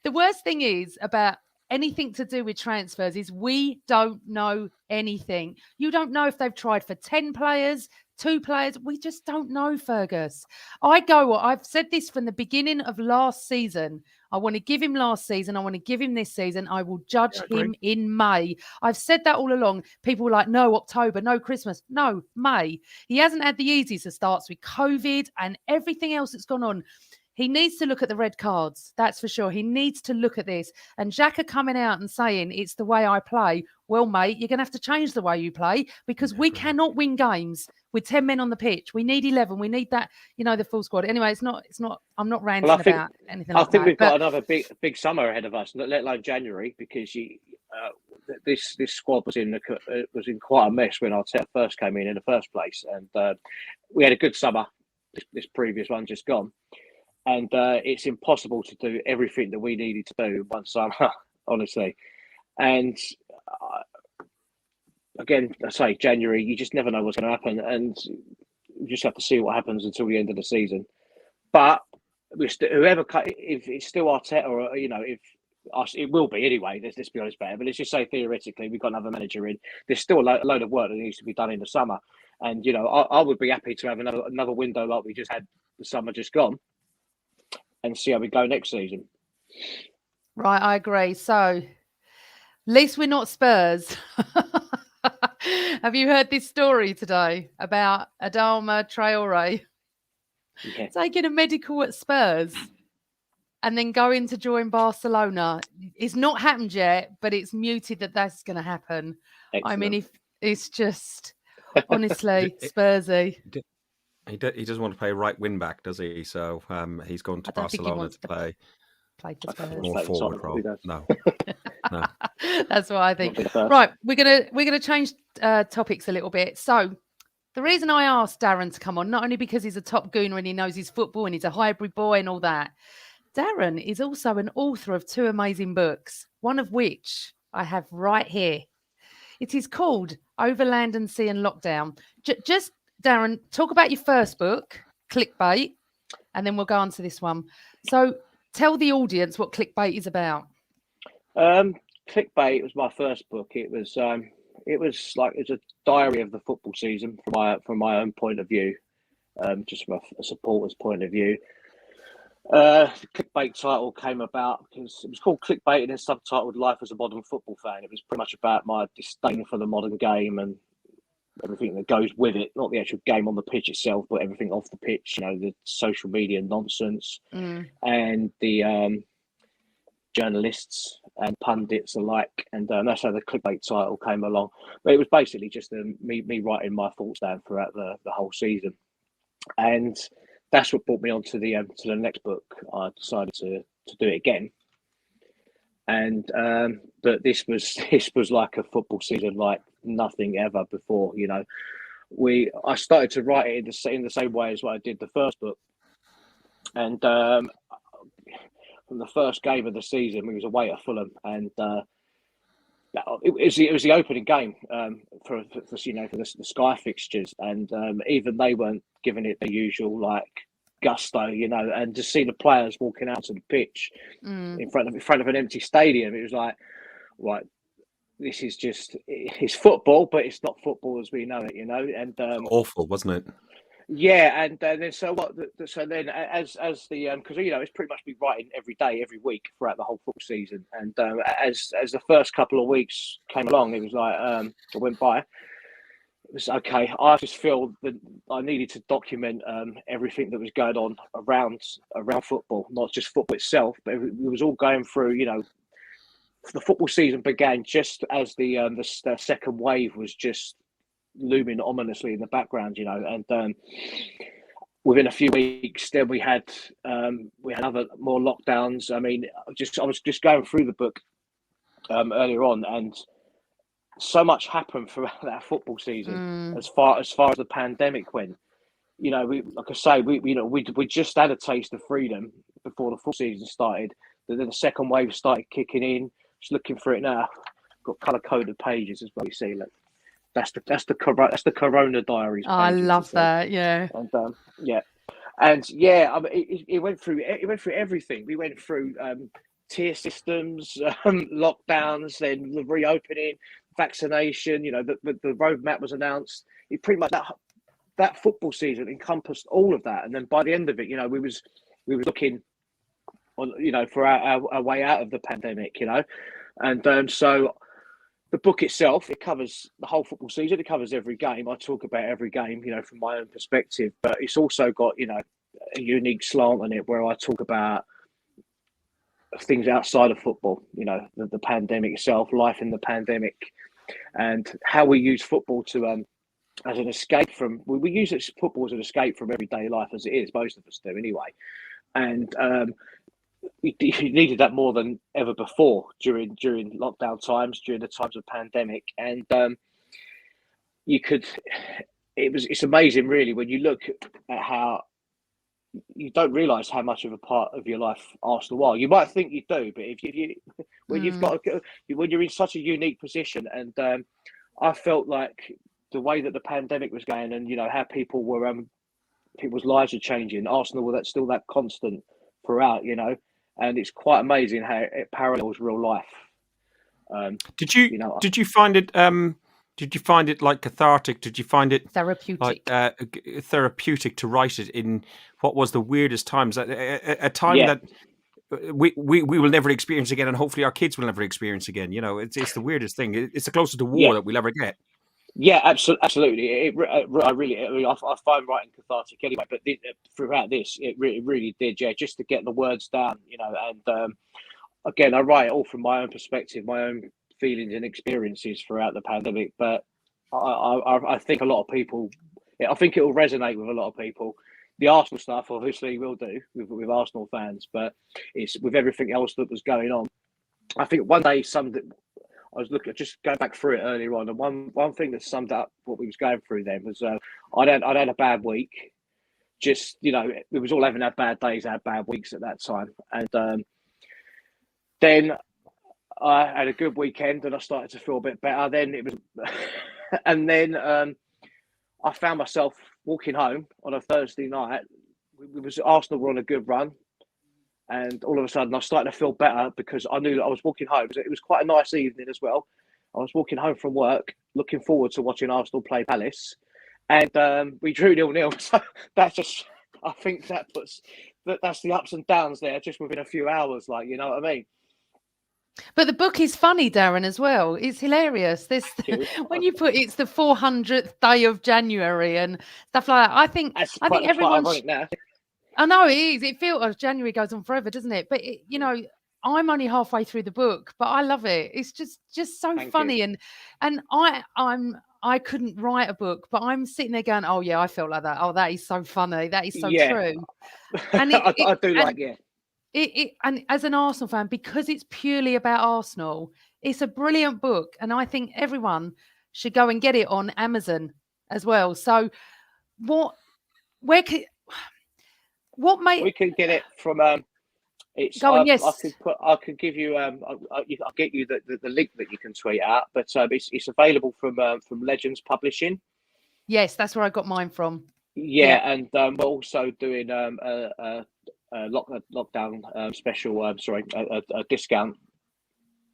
The worst thing is about anything to do with transfers is we don't know anything. You don't know if they've tried for 10 players, 2 players. We just don't know, Fergus. I've said this from the beginning of last season. I want to give him last season. I want to give him this season. I will judge him in May. I've said that all along. People were like, no, October, no, Christmas. No, May. He hasn't had the easiest of starts with COVID and everything else that's gone on. He needs to look at the red cards. That's for sure. He needs to look at this. And Xhaka coming out and saying, it's the way I play. Well, mate, you're going to have to change the way you play because we cannot win games with 10 men on the pitch. We need 11. We need that, the full squad. Anyway, it's not, I'm not ranting about anything like that. I think we've got another big summer ahead of us, let alone January, because this squad was in quite a mess when Arteta first came in the first place. And we had a good summer, this previous one just gone. And it's impossible to do everything that we needed to do in one summer, honestly. And again, I say January, you just never know what's going to happen. And you just have to see what happens until the end of the season. But whoever, if it's still Arteta or, if it will be anyway, let's be honest about it. But let's just say theoretically, we've got another manager in. There's still a load of work that needs to be done in the summer. And, I would be happy to have another window like we just had the summer just gone. And see how we go next season. Right, I agree. So, at least we're not Spurs. Have you heard this story today about Adama Traore taking a medical at Spurs and then going to join Barcelona? It's not happened yet, but it's muted that that's going to happen. Excellent. I mean, if it's just, honestly, Spursy. He doesn't want to play right wing back, does he? So he's going to Barcelona to play for Spurs. More forward role. No. That's what I think. Right, we're gonna change topics a little bit. So the reason I asked Darren to come on, not only because he's a top gooner and he knows his football and he's a hybrid boy and all that, Darren is also an author of 2 amazing books, one of which I have right here. It is called Over Land and Sea and Lockdown. Just Darren, talk about your first book, Clickbait, and then we'll go on to this one. So tell the audience what Clickbait is about. Clickbait was my first book. It was a diary of the football season from my own point of view, just from a supporter's point of view. The Clickbait title came about because it was called Clickbait and then subtitled Life as a Modern Football Fan. It was pretty much about my disdain for the modern game and everything that goes with it, not the actual game on the pitch itself, but everything off the pitch, the social media nonsense and the journalists and pundits alike. And that's how the Clickbait title came along. But it was basically just me writing my thoughts down throughout the whole season. And that's what brought me on to the next book. I decided to do it again. And but this was like a football season like nothing ever before. I started to write it in the same way as what I did the first book. And from the first game of the season, we was away at Fulham, and it was the opening game for the Sky fixtures, and even they weren't giving it the usual gusto, and to see the players walking out to the pitch in front of an empty stadium, it was like, right, this is just, it's football, but it's not football as we know it, you know. And Awful, wasn't it? yeah, and then so what? So then, as the because you know it's pretty much been writing every day, every week throughout the whole football season. And as the first couple of weeks came along, it was like it went by. It was okay. I just feel that I needed to document everything that was going on around football, not just football itself, but it was all going through. You know, the football season began just as the second wave was just looming ominously in the background, you know, and within a few weeks, then we had other more lockdowns. I mean, I was just going through the book earlier on, and so much happened throughout that football season as far as the pandemic went. You know, like I say, we just had a taste of freedom before the football season started. But then the second wave started kicking in. Just looking for it now. Got colour coded pages as well. You see, look. That's the Corona Diaries. Oh, I love that. Yeah. And I mean, it went through everything. We went through tier systems, lockdowns, then the reopening, vaccination. You know, the roadmap was announced. It pretty much that football season encompassed all of that. And then by the end of it, you know, we was looking on, you know, for our way out of the pandemic. You know, and so. The book itself, it covers the whole football season. It covers every game. I talk about every game, you know, from my own perspective. But it's also got, you know, a unique slant on it where I talk about things outside of football. You know, the pandemic itself, life in the pandemic, and how we use football to as an escape from. We use football as an escape from everyday life as it is. Most of us do anyway, and. You needed that more than ever before during lockdown times, during the times of pandemic, and it's amazing really when you look at how you don't realise how much of a part of your life Arsenal are. You might think you do, but if you when you're in such a unique position, and I felt like the way that the pandemic was going, and you know how people were people's lives are changing. Arsenal were still that constant throughout, you know. And it's quite amazing how it parallels real life. Did you find it? Did you find it like cathartic? Did you find it therapeutic? Like, therapeutic to write it in what was the weirdest times? A time that we will never experience again, and hopefully our kids will never experience again. You know, it's the weirdest thing. It's the closest to war that we'll ever get. Yeah, absolutely. I find writing cathartic anyway, but throughout this, it really did. Yeah, just to get the words down, you know. And again, I write it all from my own perspective, my own feelings and experiences throughout the pandemic. But I think a lot of people, I think it will resonate with a lot of people. The Arsenal stuff, obviously, will do with Arsenal fans, but it's with everything else that was going on. I think one day I was just going back through it earlier on, and one thing that summed up what we was going through then was I'd had a bad week. Just, you know, we was all having our bad days, our bad weeks at that time, and then I had a good weekend, and I started to feel a bit better. Then it was, and then I found myself walking home on a Thursday night. Arsenal were on a good run. And all of a sudden, I started to feel better because I knew that I was walking home. It was quite a nice evening as well. I was walking home from work, looking forward to watching Arsenal play Palace, and we drew 0-0. So that's just, I think that's the ups and downs there, just within a few hours. Like, you know what I mean? But the book is funny, Darren, as well. It's hilarious. When you put it's the 400th day of January and stuff like that. I think everyone. I know it is. It feels January goes on forever, doesn't it? But you know, I'm only halfway through the book, but I love it. It's just so funny, and I couldn't write a book, but I'm sitting there going, oh yeah, I felt like that. Oh, that is so funny. That is so true. And I do like and as an Arsenal fan, because it's purely about Arsenal, it's a brilliant book, and I think everyone should go and get it on Amazon as well. So, we can get it from it's I could give you I'll get you the link that you can tweet out, but it's available from Legends Publishing. Yes, that's where I got mine from. And we're also doing a lockdown special a discount.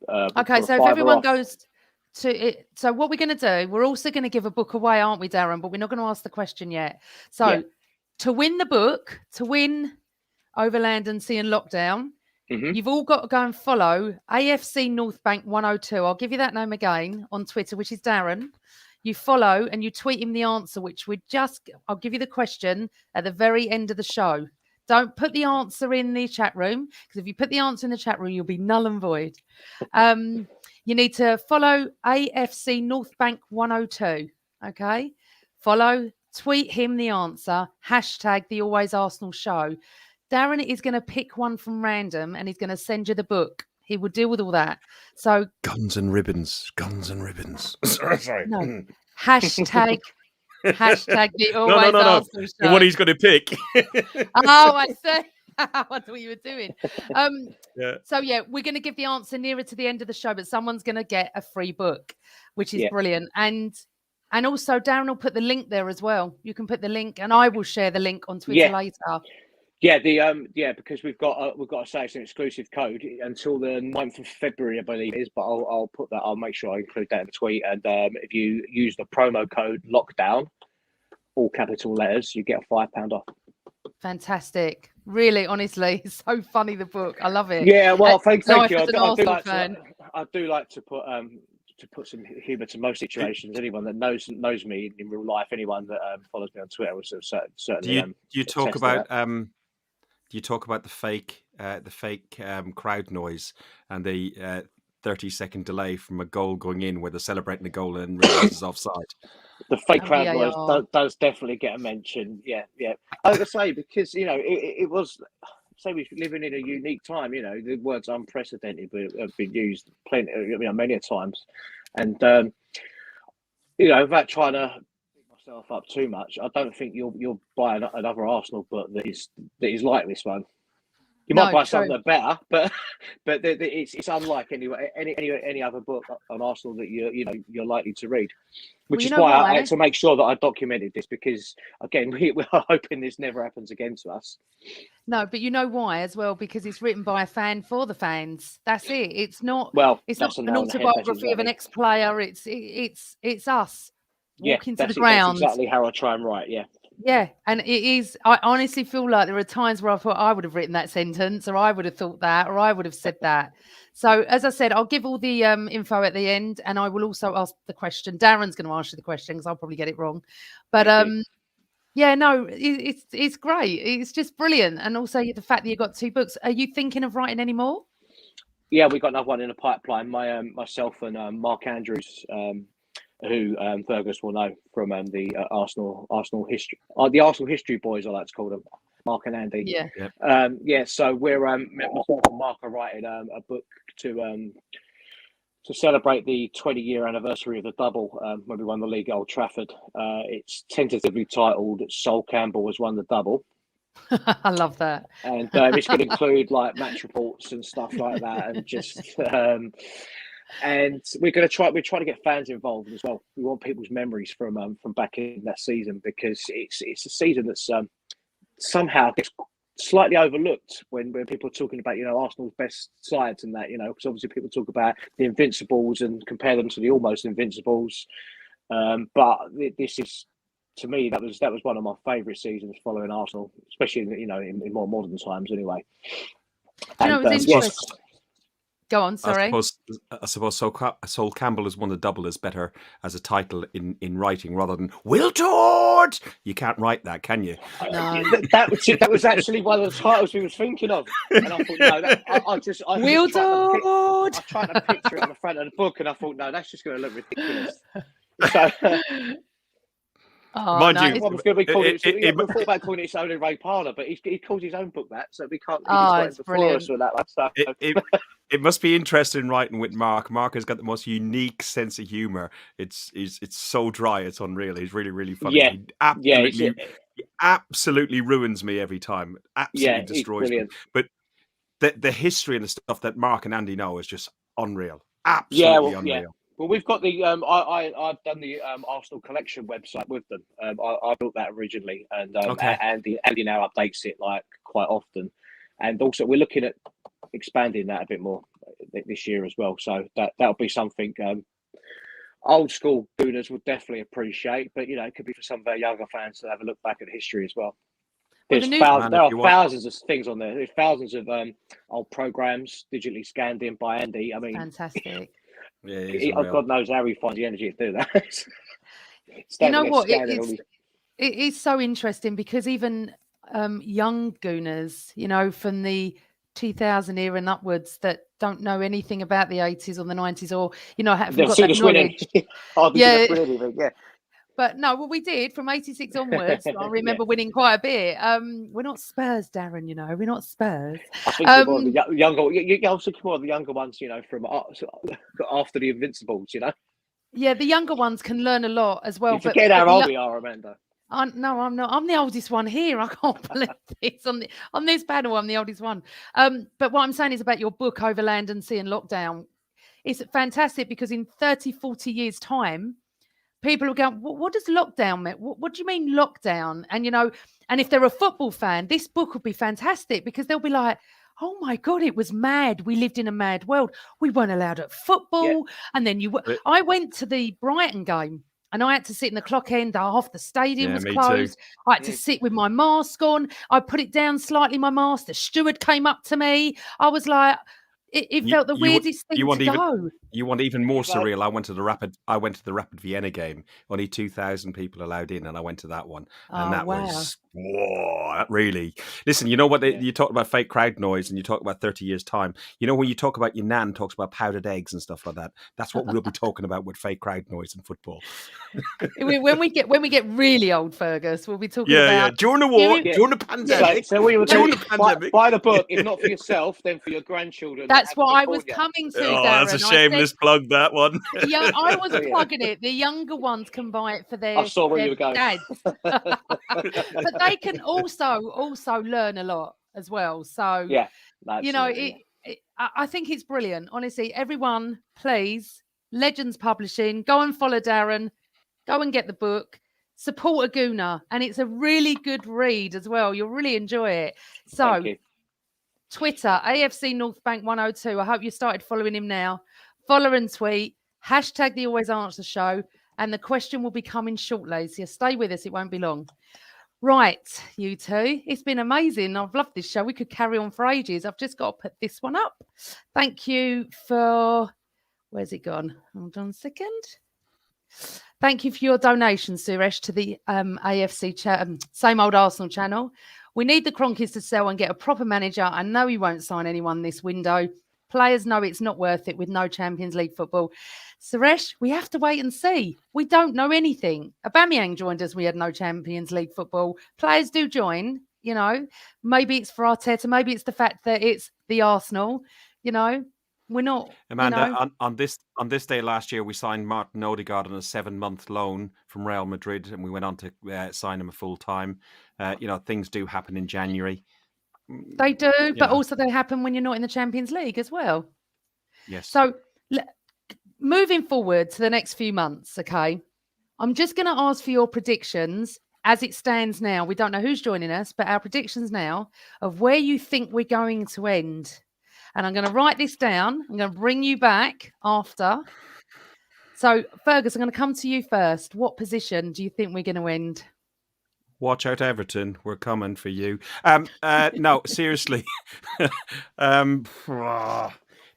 Okay, so if everyone goes So what we're going to do, we're also going to give a book away, aren't we, Darren? But we're not going to ask the question yet. So to win the book, to win Overland and Sea and Lockdown, you've all got to go and follow AFC North Bank 102. I'll give you that name again on Twitter, which is Darren. You follow and you tweet him the answer, which I'll give you the question at the very end of the show. Don't put the answer in the chat room, because if you put the answer in the chat room, you'll be null and void. You need to follow AFC North Bank 102. Okay. Follow, tweet him the answer, hashtag the Always Arsenal Show. Darren is going to pick one from random and he's going to send you the book. He will deal with all that. So guns and ribbons. Sorry. No. Hashtag the Always Arsenal Show. The one he's going to pick. Oh, I see. I thought you were doing. So we're going to give the answer nearer to the end of the show, but someone's going to get a free book, which is brilliant. And also Darren will put the link there as well. You can put the link, and I will share the link on Twitter later. Yeah, because we've got to say it's an exclusive code until the 9th of February, I believe it is. But I'll put that. I'll make sure I include that in the tweet. And if you use the promo code lockdown, all capital letters, you get a £5 off. Fantastic! Really, honestly, it's so funny, the book. I love it. Yeah, well, thank you. I do like to put some humour to most situations. Anyone that knows me in real life, anyone that follows me on Twitter, will certainly. Do you talk about Do you talk about the fake crowd noise and the 30-second delay from a goal going in where they're celebrating the goal and realises offside? The fake crowd noise does definitely get a mention. Yeah. I would say, because it was. Say we're living in a unique time. The words unprecedented have been used many a times, and without trying to beat myself up too much, I don't think you'll buy another Arsenal book that is like this one. You might buy something that's better, but it's unlike any other book on Arsenal that you're likely to read. Which is why I had to make sure that I documented this, because again we're hoping this never happens again to us. No, but you know why as well? Because it's written by a fan for the fans. That's it. It's not. It's not an autobiography of an ex-player. It's us walking to the ground. That's exactly how I try and write. Yeah. Yeah, and it is. I honestly feel like there are times where I thought I would have written that sentence, or I would have thought that, or I would have said that. So, as I said, I'll give all the info at the end, and I will also ask the question. Darren's going to ask you the question because I'll probably get it wrong. But it's great. It's just brilliant, and also the fact that you got 2 books. Are you thinking of writing any more? Yeah, we got another one in the pipeline. Myself and Mark Andrews. Who Fergus will know from the Arsenal history, the Arsenal history boys, I like to call them, Mark and Andy. Yeah. So we're myself and Mark are writing a book to celebrate the 20-year anniversary of the double when we won the league at Old Trafford. It's tentatively titled "Sol Campbell has won the double." I love that. And it's going to include like match reports and stuff like that, and just. And we're trying to get fans involved as well. We want people's memories from back in that season, because it's a season that's somehow gets slightly overlooked when people are talking about Arsenal's best sides and that, because obviously people talk about the Invincibles and compare them to the almost Invincibles, but this is, to me, that was one of my favourite seasons following Arsenal, especially in more modern times anyway. It's interesting. Go on, sorry. I suppose Sol Campbell has won the double is better as a title in writing rather than Will Tord. You can't write that, can you? No. that was actually one of the titles we was thinking of, and I thought, no, Will Tord. I tried to picture it on the front of the book, and I thought, no, that's just going to look ridiculous. So. Mind you, we thought about calling it It's Only Ray Parlour, but he calls his own book that, so we can't. It's brilliant. With that stuff. It must be interesting writing with Mark. Mark has got the most unique sense of humour. It's so dry, it's unreal. He's really, really funny. He absolutely ruins me every time. Absolutely destroys me. But the history and the stuff that Mark and Andy know is just unreal. Absolutely unreal. Yeah. Well, we've got the I've done the Arsenal collection website with them. I built that originally, and Andy now updates it like quite often, and also we're looking at expanding that a bit more this year as well. So that'll be something old school Gooners would definitely appreciate, but it could be for some of our younger fans to have a look back at history as well. Well, There's the news- thousands, Man, there if are you want- thousands of things on there. There's thousands of old programs digitally scanned in by Andy. I mean, Fantastic. Yeah, it is unreal. God knows how he finds the energy to do that. You know what? Scanning all these- It is so interesting because even young Gooners, from the 2000 era and upwards that don't know anything about the 80s or the 90s or, haven't They've got seen that us winning. knowledge. Hardly Yeah. seen us win anything, yeah. But no, well, we did from 86 onwards. I remember winning quite a bit. We're not Spurs, Darren, we're not Spurs. I think more of the younger, I was thinking more of the younger ones, from after the Invincibles, Yeah, the younger ones can learn a lot as well. You forget how old we are, Amanda. No, I'm not. I'm the oldest one here. I can't believe this. On this panel, I'm the oldest one. But what I'm saying is about your book, Over Land and Sea and Lockdown. It's fantastic because in 30, 40 years' time, people will go, what does lockdown mean? What do you mean lockdown? And, and if they're a football fan, this book would be fantastic because they'll be like, oh my God, it was mad. We lived in a mad world. We weren't allowed at football. Yeah. And then I went to the Brighton game and I had to sit in the clock end. Half the stadium was me closed. too. I had to sit with my mask on. I put it down slightly, my mask. The steward came up to me. I was like, it felt the weirdest thing to go. You want even more surreal? I went to the Rapid Vienna game. Only 2,000 people allowed in, and I went to that one, and that was really. Listen, you know what? You talk about fake crowd noise, and you talk about 30 years time. When you talk about your nan talks about powdered eggs and stuff like that. That's what we'll be talking about with fake crowd noise in football. when we get really old, Fergus, we'll be talking about during the war, during the pandemic. So we were during the pandemic. Buy the book, if not for yourself, then for your grandchildren. That's what I was coming to, Darren. That's a shameless plug, that one. Yeah, I was plugging it. The younger ones can buy it for their, I saw where you were going. dads. But they can also learn a lot as well. So, yeah, I think it's brilliant. Honestly, everyone, please, Legends Publishing, go and follow Darren. Go and get the book. Support a Gooner. And it's a really good read as well. You'll really enjoy it. So, Twitter, AFC North Bank 102. I hope you started following him now. Follow and tweet. Hashtag the Always Answer Show. And the question will be coming shortly. So stay with us. It won't be long. Right, you two. It's been amazing. I've loved this show. We could carry on for ages. I've just got to put this one up. Thank you for... Where's it gone? Hold on a second. Thank you for your donation, Suresh, to the AFC Same Old Arsenal channel. We need the Cronkies to sell and get a proper manager. I know he won't sign anyone this window. Players know it's not worth it with no Champions League football. Suresh, we have to wait and see. We don't know anything. Aubameyang joined us. We had no Champions League football. Players do join, Maybe it's for Arteta. Maybe it's the fact that it's the Arsenal, We're not, Amanda, on this day last year, we signed Martin Odegaard on a 7-month loan from Real Madrid, and we went on to sign him a full time. Things do happen in January. They do, but also they happen when you're not in the Champions League as well. Yes. So moving forward to the next few months, okay, I'm just going to ask for your predictions as it stands now. We don't know who's joining us, but our predictions now of where you think we're going to end. And I'm going to write this down. I'm going to bring you back after. So, Fergus, I'm going to come to you first. What position do you think we're going to end? Watch out, Everton. We're coming for you. No, seriously.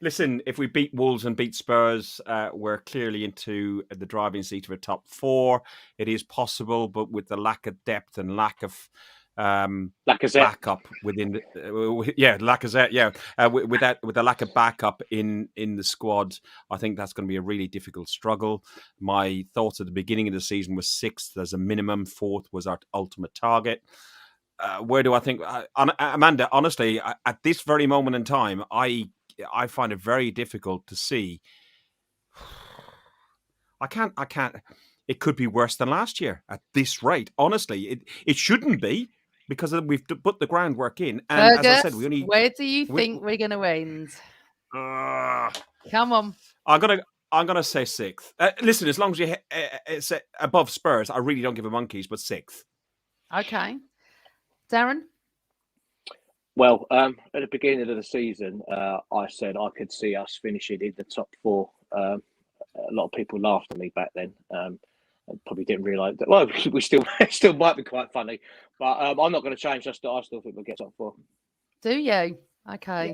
Listen, if we beat Wolves and beat Spurs, we're clearly into the driving seat of a top 4. It is possible, but with the lack of depth and lack of backup within Lacazette, with the lack of backup in the squad, I think that's going to be a really difficult struggle. My thoughts at the beginning of the season was 6th as a minimum, 4th was our ultimate target. Where do I think, Amanda? Honestly, at this very moment in time, I find it very difficult to see. I can't. It could be worse than last year at this rate. Honestly, it shouldn't be. Because we've put the groundwork in, and Fergus, as I said, where do you think we're going to end? Come on, I'm gonna say 6th. Listen, as long as you it's above Spurs, I really don't give a monkeys, but 6th. Okay, Darren. Well, at the beginning of the season, I said I could see us finishing in the top 4. lot of people laughed at me back then. And probably didn't realise that. Well, we still might be quite funny, but I'm not going to change. I still think we'll get top 4. Do you? Okay. Yeah.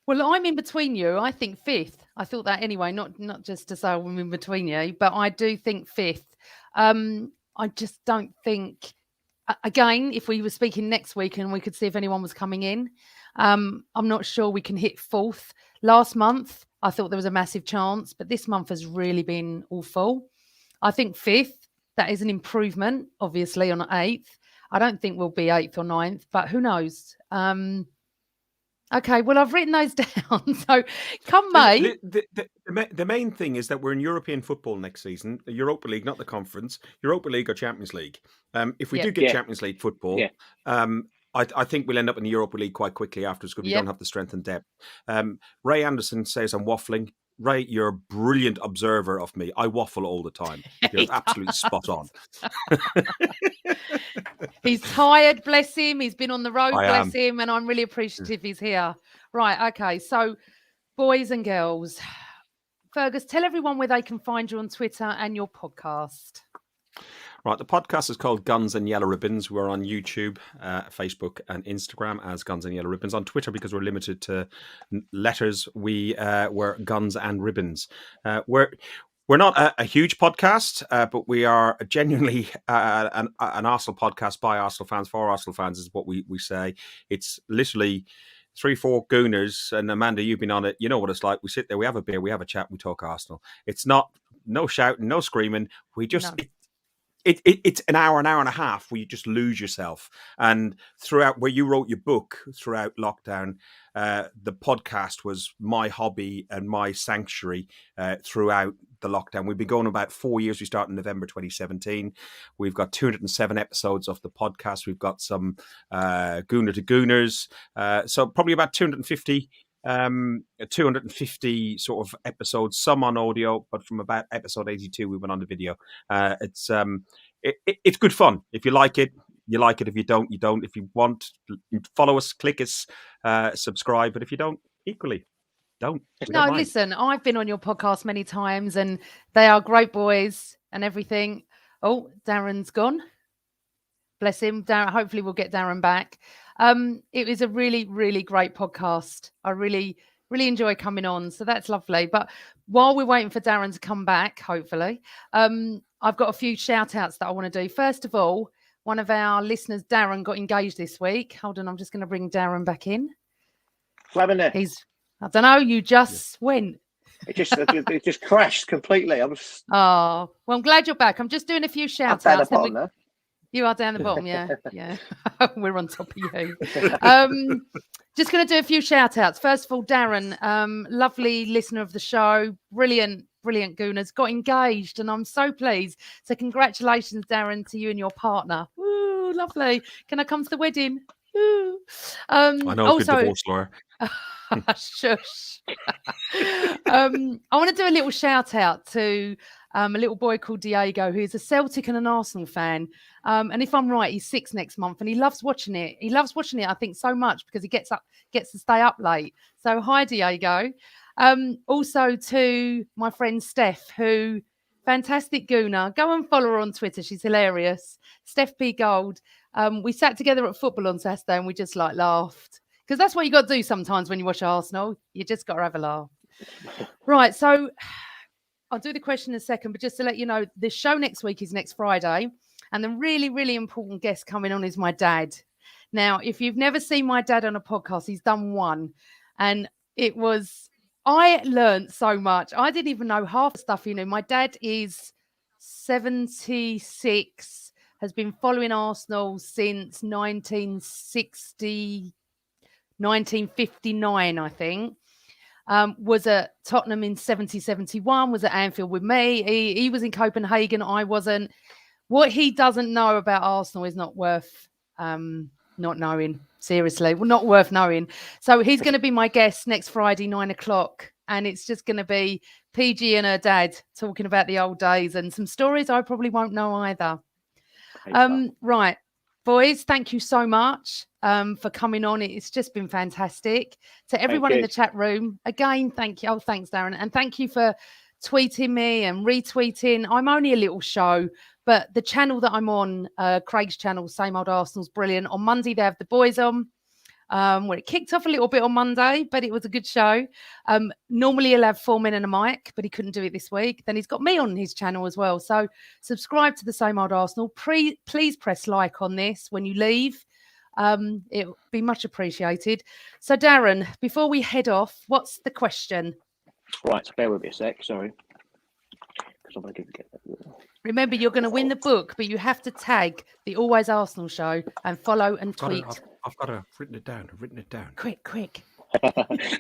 Well, I'm in between you. I think 5th. I thought that anyway, not just to say I'm in between you, but I do think 5th. I just don't think, again, if we were speaking next week and we could see if anyone was coming in, I'm not sure we can hit 4th. Last month, I thought there was a massive chance, but this month has really been awful. I think 5th, that is an improvement, obviously, on 8th. I don't think we'll be 8th or 9th, but who knows? Okay, well, I've written those down. So come May. The main thing is that we're in European football next season, the Europa League, not the conference, Europa League or Champions League. If we do get Champions League football, I think we'll end up in the Europa League quite quickly afterwards because we don't have the strength and depth. Ray Anderson says I'm waffling. Ray, you're a brilliant observer of me. I waffle all the time. You're absolutely spot on. He's tired, bless him. He's been on the road, bless him. And I'm really appreciative he's here. Right, okay. So, boys and girls, Fergus, tell everyone where they can find you on Twitter and your podcast. Right, the podcast is called Guns and Yellow Ribbons. We're on YouTube, Facebook and Instagram as Guns and Yellow Ribbons. On Twitter, because we're limited to letters, we're Guns and Ribbons. We're not a huge podcast, but we are genuinely an Arsenal podcast by Arsenal fans for Arsenal fans is what we say. It's literally 3-4 gooners, and Amanda, you've been on it. You know what it's like. We sit there, we have a beer, we have a chat, we talk Arsenal. It's not no shouting, no screaming. We just... No. It's an hour and a half where you just lose yourself. And throughout where you wrote your book throughout lockdown, the podcast was my hobby and my sanctuary throughout the lockdown. We've been going about 4 years. We started in November 2017. We've got 207 episodes of the podcast. We've got some Gooner to Gooners. So probably about 250 sort of episodes, some on audio, but from about episode 82 we went on the video. It's good fun. If you like it, you like it. If you don't, you don't. If you want, follow us, click us, subscribe. But if you don't, equally, don't. No, listen, I've been on your podcast many times and they are great boys and everything. Oh, Darren's gone. Bless him. Darren, hopefully we'll get Darren back. It was a really, really great podcast. I really, really enjoy coming on. So that's lovely. But while we're waiting for Darren to come back, hopefully, I've got a few shout outs that I want to do. First of all, one of our listeners, Darren, got engaged this week. Hold on, I'm just going to bring Darren back in. I don't know, you just went. It just crashed completely. Oh, well, I'm glad you're back. I'm just doing a few shout outs. You are down the bottom, yeah. We're on top of you. Just going to do a few shout outs. First of all, Darren, lovely listener of the show, brilliant Gooners, got engaged, and I'm so pleased. So congratulations, Darren, to you and your partner. Woo, lovely. Can I come to the wedding? Woo. I know a good divorce lawyer. Shush. I want to do a little shout out to a little boy called Diego, who's a Celtic and an Arsenal fan. And if I'm right, he's 6 next month and he loves watching it. He loves watching it, I think, so much because he gets to stay up late. So hi, Diego. Also to my friend Steph, who fantastic gooner. Go and follow her on Twitter. She's hilarious. Steph P. Gold. We sat together at football on Saturday and we just laughed. Because that's what you got to do sometimes when you watch Arsenal. You just got to have a laugh. Right, so I'll do the question in a second, but just to let you know, the show next week is next Friday. And the really, really important guest coming on is my dad. Now, if you've never seen my dad on a podcast, he's done one. And I learned so much. I didn't even know half the stuff, My dad is 76, has been following Arsenal since 1959, I think. Was at Tottenham in 70-71, was at Anfield with me. He was in Copenhagen. I wasn't. What he doesn't know about Arsenal is not worth not knowing. Seriously, well, not worth knowing. So he's going to be my guest next Friday, 9:00. And it's just going to be PG and her dad talking about the old days and some stories I probably won't know either. Right. Boys, thank you so much for coming on. It's just been fantastic. To everyone in the chat room, again, thank you. Oh, thanks, Darren. And thank you for tweeting me and retweeting. I'm only a little show, but the channel that I'm on, Craig's channel, Same Old Arsenal's brilliant. On Monday, they have the boys on. Well, it kicked off a little bit on Monday, but it was a good show. Normally he'll have 4 men and a mic, but he couldn't do it this week. Then he's got me on his channel as well. So subscribe to the Same Old Arsenal. Please press like on this when you leave. It'll be much appreciated. So Darren, before we head off, what's the question? Right, bear with me a sec, sorry. Because I'm going to get that. Remember, you're going to win the book, but you have to tag the Always Arsenal Show and follow and tweet. I've got to written it down. I've written it down. Quick.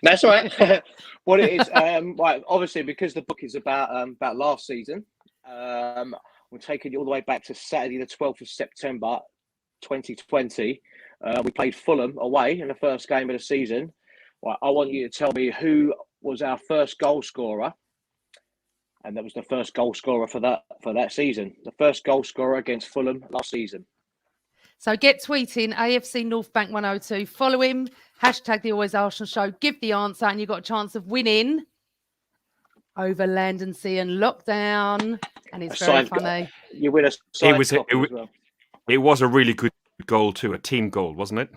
That's all right. What it is, right, obviously, because the book is about last season, we're taking you all the way back to Saturday, the 12th of September, 2020. We played Fulham away in the first game of the season. Right, I want you to tell me who was our first goal scorer. And that was the first goal scorer for that season. The first goal scorer against Fulham last season. So get tweeting AFC Northbank 102. Follow him. Hashtag the Always Arsenal Show. Give the answer, and you've got a chance of winning over land and sea and lockdown. And it's very funny. You win a signed copy as well. It was a really good goal too, a team goal, wasn't it?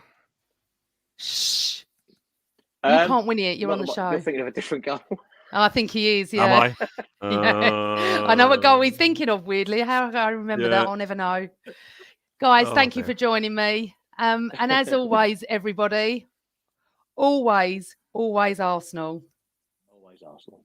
Shh. You can't win it. You're on the show. You're thinking of a different goal. Oh, I think he is, yeah. Am I? Yeah. I know what goal he's thinking of, weirdly. How I remember that, I'll never know. Guys, thank you for joining me. And as always, everybody, always Arsenal. Always Arsenal.